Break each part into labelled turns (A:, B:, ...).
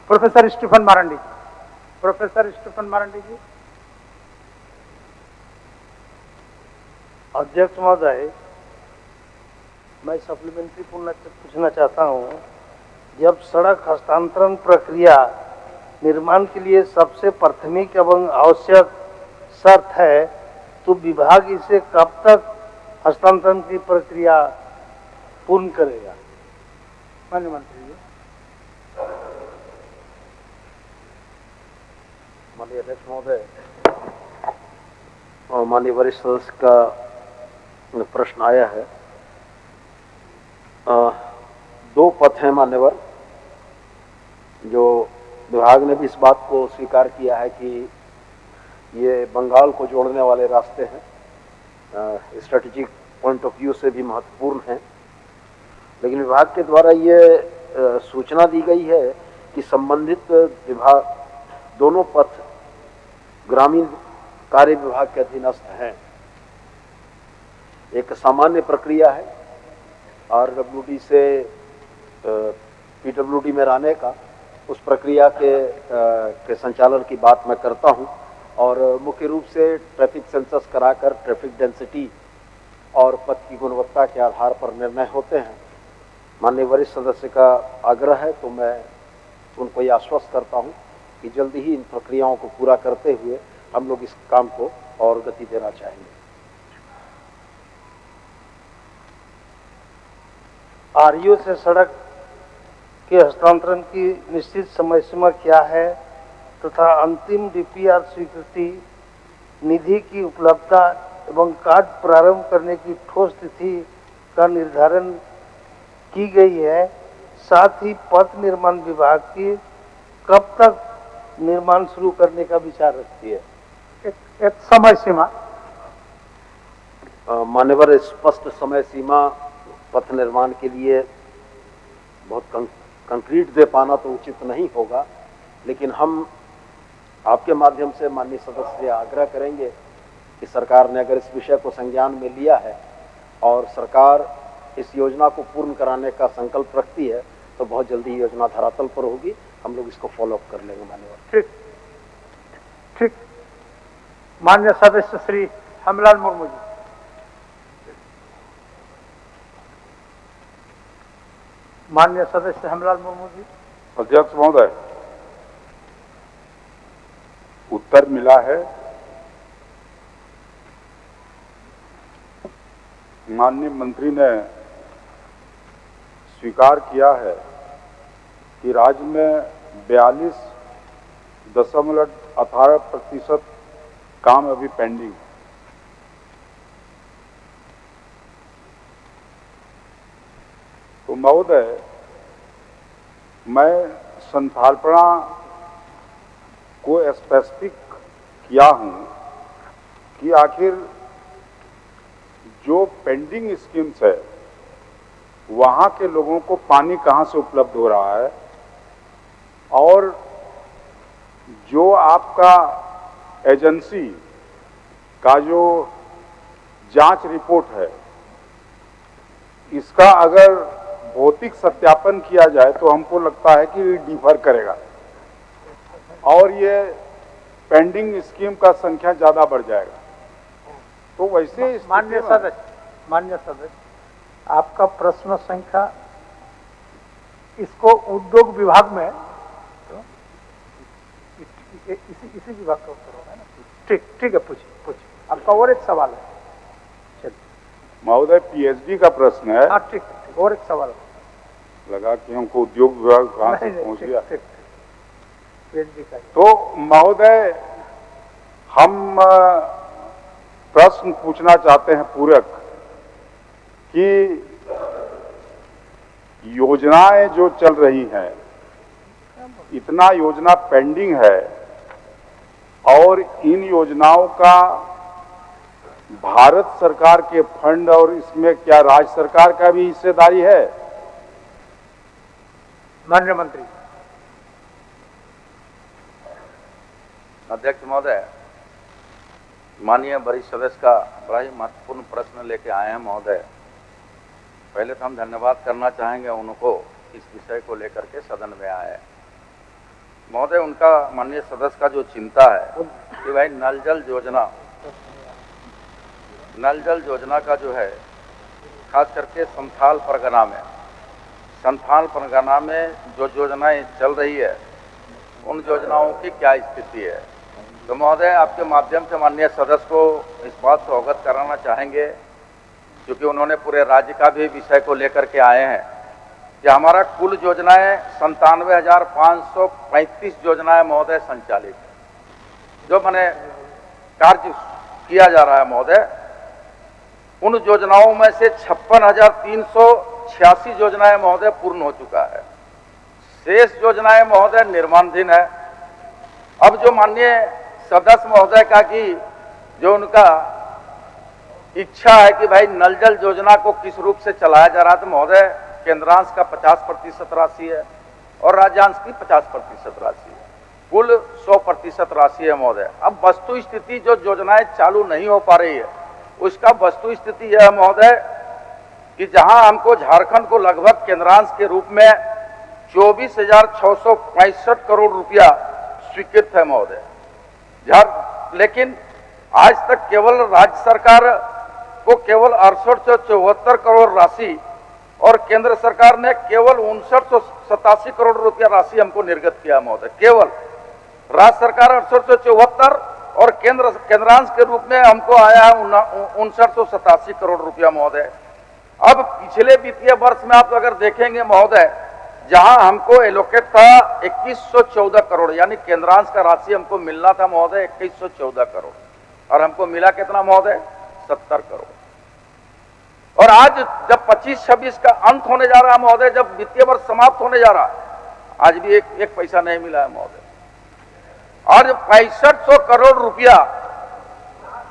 A: Professor Stephen Marandi जी। Professor Stephen Marandi जी।
B: अध्यक्ष महोदय, मैं सप्लीमेंट्री पूछना चाहता हूं। जब सड़क हस्तांतरण प्रक्रिया निर्माण के लिए सबसे प्राथमिक एवं आवश्यक शर्त है, तो विभाग इसे कब तक हस्तांतरण की प्रक्रिया पूर्ण करेगा?
A: माननीय मंत्री जी।
C: माननीय अध्यक्ष महोदय, माननीय वरिष्ठ सदस्य का प्रश्न आया है। दो पथ हैं मान्यवर, जो विभाग ने भी इस बात को स्वीकार किया है कि ये बंगाल को जोड़ने वाले रास्ते हैं, स्ट्रेटेजिक पॉइंट ऑफ व्यू से भी महत्वपूर्ण हैं। लेकिन विभाग के द्वारा ये सूचना दी गई है कि संबंधित विभाग दोनों पथ ग्रामीण कार्य विभाग के अधीनस्थ हैं। एक सामान्य प्रक्रिया है RWD से PWD में रहने का, उस प्रक्रिया के संचालन की बात मैं करता हूं, और मुख्य रूप से ट्रैफिक सेंसस कराकर ट्रैफिक डेंसिटी और पथ की गुणवत्ता के आधार पर निर्णय होते हैं। माननीय वरिष्ठ सदस्य का आग्रह है तो मैं उनको ये आश्वस्त करता हूं कि जल्दी ही इन प्रक्रियाओं को पूरा करते हुए हम लोग इस काम को और गति देना चाहेंगे।
B: RU से सड़क के हस्तांतरण की निश्चित समय सीमा क्या है तथा अंतिम DPR स्वीकृति, निधि की उपलब्धता एवं कार्य प्रारंभ करने की ठोस तिथि का निर्धारण की गई है। साथ ही पथ निर्माण विभाग की कब तक निर्माण शुरू करने का विचार रखती है?
A: एक समय सीमा।
C: मान्यवर, स्पष्ट समय सीमा पथ निर्माण के लिए बहुत कंक्रीट दे पाना तो उचित नहीं होगा, लेकिन हम आपके माध्यम से माननीय सदस्य से आग्रह करेंगे कि सरकार ने अगर इस विषय को संज्ञान में लिया है और सरकार इस योजना को पूर्ण कराने का संकल्प रखती है तो बहुत जल्दी योजना धरातल पर होगी। हम लोग इसको फॉलो अप कर लेंगे मान्यवर।
A: ठीक ठीक। माननीय सदस्य श्री हेमलाल मुर्मू जी। माननीय सदस्य हेमलाल मुर्मू जी।
D: अध्यक्ष महोदय, उत्तर मिला है। माननीय मंत्री ने स्वीकार किया है कि राज्य में 42.18% काम अभी पेंडिंग है। तो महोदय, मैं संथालपना को स्पेसिफिक किया हूं कि आखिर जो पेंडिंग स्कीम्स है वहां के लोगों को पानी कहां से उपलब्ध हो रहा है, और जो आपका एजेंसी का जो जांच रिपोर्ट है इसका अगर भौतिक सत्यापन किया जाए तो हमको लगता है कि डिफर करेगा और ये पेंडिंग स्कीम का संख्या ज्यादा बढ़ जाएगा। तो वैसे
A: माननीय सदस्य, आपका प्रश्न संख्या इसको उद्योग विभाग में तो इसी विभाग का उत्तर होगा ना। ठीक है, पूछिए। आपका और एक सवाल है। चलिए
D: महोदय, PhD का प्रश्न है।
A: हाँ, ठीक। और एक सवाल
D: लगा कि हमको उद्योग विभाग कहां से पहुंच गया।
A: ठीक।
D: तो महोदय, हम प्रश्न पूछना चाहते हैं पूरक कि योजनाएं जो चल रही हैं, इतना योजना पेंडिंग है और इन योजनाओं का भारत सरकार के फंड और इसमें क्या राज्य सरकार का भी हिस्सेदारी है?
A: माननीय मंत्री।
E: अध्यक्ष महोदय, माननीय वरिष्ठ सदस्य का बड़ा ही महत्वपूर्ण प्रश्न लेके आए हैं महोदय। पहले तो हम धन्यवाद करना चाहेंगे उनको इस विषय को लेकर के सदन में आए। महोदय उनका माननीय सदस्य का जो चिंता है कि भाई नल जल योजना का जो है खास करके संथाल परगना में जो योजनाएं चल रही है उन योजनाओं की क्या स्थिति है। तो महोदय आपके माध्यम से माननीय सदस्य को इस बात से अवगत कराना चाहेंगे, क्योंकि उन्होंने पूरे राज्य का भी विषय को लेकर के आए हैं कि हमारा कुल योजनाएं 97,535 योजनाएं महोदय संचालित है, जो मैंने कार्य किया जा रहा है महोदय। उन योजनाओं में से 56,386 योजनाएं महोदय पूर्ण हो चुका है, शेष योजनाएं महोदय निर्माणाधीन है। अब जो माननीय सदस्य महोदय का कि जो उनका इच्छा है कि भाई नल जल योजना को किस रूप से चलाया जा रहा है, तो महोदय केंद्रांश का 50% राशि है और राज्यांश की 50% राशि है, कुल 100% राशि है महोदय। अब वस्तु स्थिति जो योजनाएं चालू नहीं हो पा रही है उसका वस्तु स्थिति यह है महोदय कि जहां हमको झारखंड को लगभग केंद्रांश के रूप में 24,665 करोड़ रुपया स्वीकृत है महोदय, लेकिन आज तक केवल राज्य सरकार को केवल 6874 करोड़ राशि और केंद्र सरकार ने केवल 5987 करोड़ रुपया राशि हमको निर्गत किया महोदय। केवल राज्य सरकार 6874 और केंद्रांश के रूप में हमको आया है 5987 करोड़ रुपया महोदय। अब पिछले वित्तीय वर्ष में आप अगर देखेंगे महोदय, जहां हमको एलोकेट था 2114 करोड़, यानी केंद्रांश का राशि हमको मिलना था महोदय 2114 करोड़, और हमको मिला कितना महोदय 70 करोड़। और आज जब 25-26 का अंत होने जा रहा है महोदय, जब वित्तीय वर्ष समाप्त होने जा रहा है, आज भी एक पैसा नहीं मिला है महोदय। और 6500 करोड़ रुपया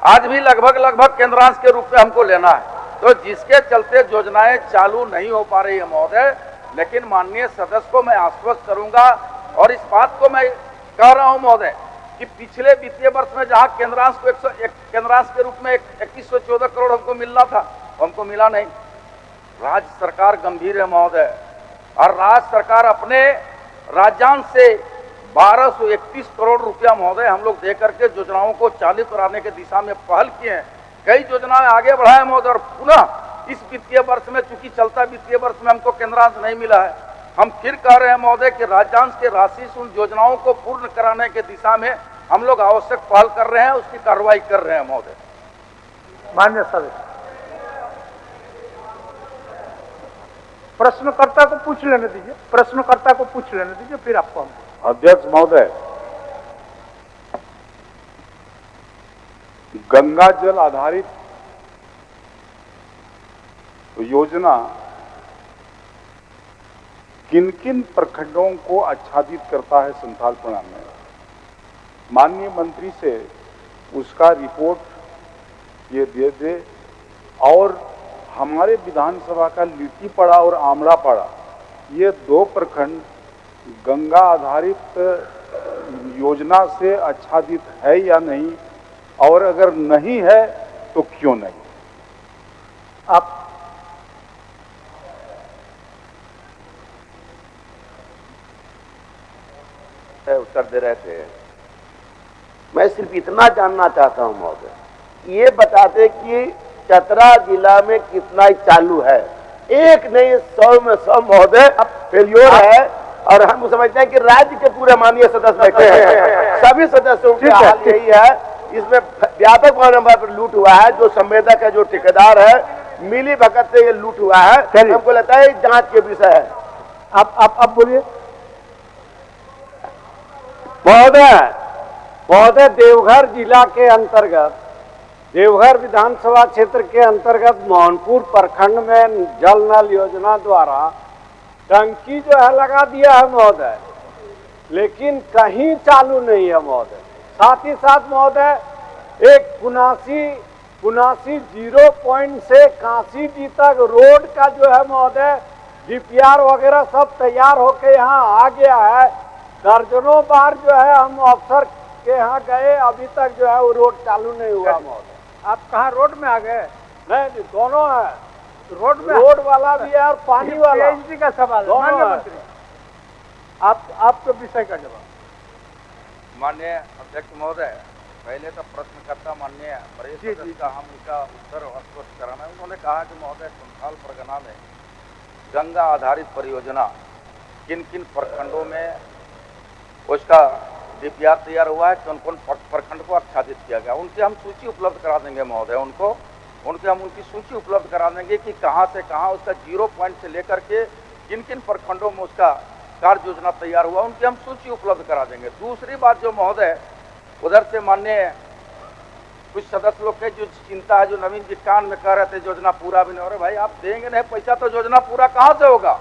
E: आज भी लगभग केंद्रांश के रूप में हमको लेना है, तो जिसके चलते योजनाएं चालू नहीं हो पा रही है महोदय। लेकिन माननीय सदस्य को मैं आश्वस्त करूंगा और इस बात को मैं कह रहा हूं महोदय कि पिछले वित्तीय वर्ष में जहां केंद्रांश के रूप में 2114 करोड़ हमको मिलना था, हमको मिला नहीं। राज्य सरकार गंभीर है महोदय, और राज्य सरकार अपने राज्यांश से 1231 करोड़ रुपया महोदय हम लोग दे करके योजनाओं को चालू कराने के दिशा में पहल किए हैं। कई योजनाएं आगे बढ़ाए महोदय, और पुनः इस वित्तीय वर्ष में चूंकि चलता वित्तीय वर्ष में हमको केंद्रांश नहीं मिला है, हम फिर कह रहे हैं महोदय कि राज्यांश के राशि से उन योजनाओं को पूर्ण कराने के दिशा में हम लोग आवश्यक पहल कर रहे हैं, उसकी कार्रवाई कर रहे हैं महोदय।
A: मान्य सदस्य, प्रश्नकर्ता को पूछ लेने दीजिए, फिर आपको हम।
D: अध्यक्ष महोदय, गंगा जल आधारित योजना किन किन प्रखंडों को आच्छादित करता है संथाल प्रणाली में? माननीय मंत्री से उसका रिपोर्ट ये दे दे, और हमारे विधानसभा का लिट्टीपाड़ा और आमड़ापाड़ा, ये 2 प्रखंड गंगा आधारित योजना से आच्छादित है या नहीं, और अगर नहीं है तो क्यों नहीं?
A: आप
E: उत्तर दे रहे थे।
C: मैं सिर्फ इतना जानना चाहता हूं महोदय, ये बताते कि चतरा जिला में कितना चालू है। एक नहीं 100 में 100 महोदय फेल्योर है, और हम समझते हैं कि राज्य के पूरे माननीय सदस्य बैठे हैं, सभी सदस्यों की हाल यही है। इसमें व्यापक पैमाने पर लूट हुआ है, जो संवेदक है, जो ठेकेदार है, मिली भगत से ये लूट हुआ है। हमको लगता है जांच के विषय है।
A: आप बोलिए
F: महोदय। देवघर जिला के अंतर्गत, देवघर विधानसभा क्षेत्र के अंतर्गत मोहनपुर प्रखंड में जल नल योजना द्वारा टंकी जो है लगा दिया है महोदय, लेकिन कहीं चालू नहीं है महोदय। साथ ही साथ महोदय एक पुनासी 0 पॉइंट से काशी जी तक रोड का जो है महोदय डीपीआर वगैरह सब तैयार होके यहाँ आ गया है। दर्जनों बार जो है हम अफसर के यहाँ गए, अभी तक जो है वो रोड चालू नहीं हुआ महोदय।
A: आप कहाँ रोड में आ गए?
F: नहीं, दोनों है,
A: रोड में,
F: रोड वाला भी है और पानी वाला।
A: पीएचडी का सवाल है माननीय मंत्री, आपके विषय का जवाब।
E: माननीय अध्यक्ष महोदय, पहले तो प्रश्नकर्ता माननीय वरिष्ठ सदस्य का हम उनका उत्तर स्पष्ट कराना है। उन्होंने कहा कि महोदय संथाल परगना में गंगा आधारित परियोजना किन किन प्रखंडों में उसका डीपीआर तैयार हुआ है, कौन कौन प्रखंड को आच्छादित किया गया, उनकी हम सूची उपलब्ध करा देंगे महोदय। उनकी सूची उपलब्ध करा देंगे कि कहाँ से कहाँ उसका 0 पॉइंट से लेकर के किन किन प्रखंडों में उसका कार्य योजना तैयार हुआ, उनकी हम सूची उपलब्ध करा देंगे। दूसरी बात जो महोदय उधर से माननीय कुछ सदस्य लोग के जो चिंता है, जो नवीन जी कान में कह रहे थे योजना पूरा भी नहीं हो रहा, भाई आप देंगे नहीं पैसा तो योजना पूरा कहाँ से होगा।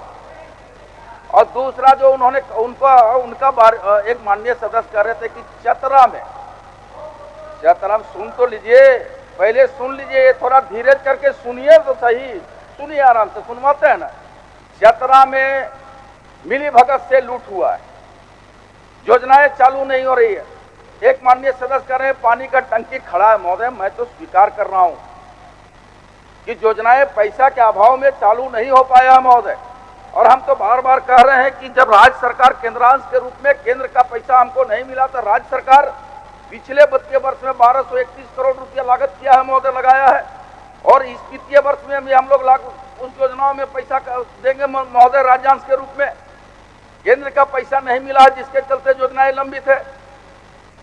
E: और दूसरा जो उन्होंने उनका एक माननीय सदस्य कह रहे थे कि चतरा में सुन तो लीजिए, पहले सुन लीजिए, थोड़ा धीरे करके सुनिए तो सही, सुनिए आराम से, सुनवाते हैं ना। चतरा में मिली भगत से लूट हुआ है, योजनाएं चालू नहीं हो रही है। एक माननीय सदस्य कह रहे हैं पानी का टंकी खड़ा है। महोदय मैं तो स्वीकार कर रहा हूं कि योजनाएं पैसा के अभाव में चालू नहीं हो पाया महोदय, और हम तो बार बार कह रहे हैं कि जब राज्य सरकार केंद्रांश के रूप में केंद्र का पैसा हमको नहीं मिला तो राज्य सरकार पिछले वित्तीय वर्ष में 1231 करोड़ रुपया लागत किया है महोदय, लगाया है, और इस वित्तीय वर्ष में भी हम लोग उस योजनाओं में पैसा देंगे महोदय राज्यांश के रूप में। केंद्र का पैसा नहीं मिला है जिसके चलते योजनाएं लंबित है,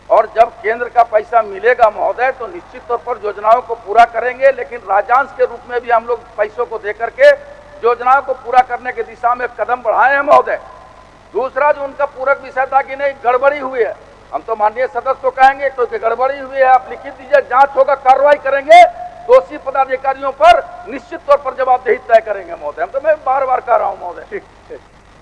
E: और जब केंद्र का पैसा मिलेगा महोदय तो निश्चित तौर पर योजनाओं को पूरा करेंगे, लेकिन राज्यांश के रूप में भी हम लोग पैसों को देकर के योजनाओं को पूरा करने की दिशा में कदम बढ़ाए हैं महोदय। दूसरा जो उनका पूरक विषय था कि नहीं गड़बड़ी हुई है, हम तो माननीय सदस्य को कहेंगे क्योंकि गड़बड़ी हुई है आप लिखित दीजिए, जांच होगा, कार्रवाई करेंगे, दोषी पदाधिकारियों पर निश्चित तौर पर जवाबदेही तय करेंगे महोदय। हम तो मैं बार बार कह रहा हूँ महोदय।
A: ठीक।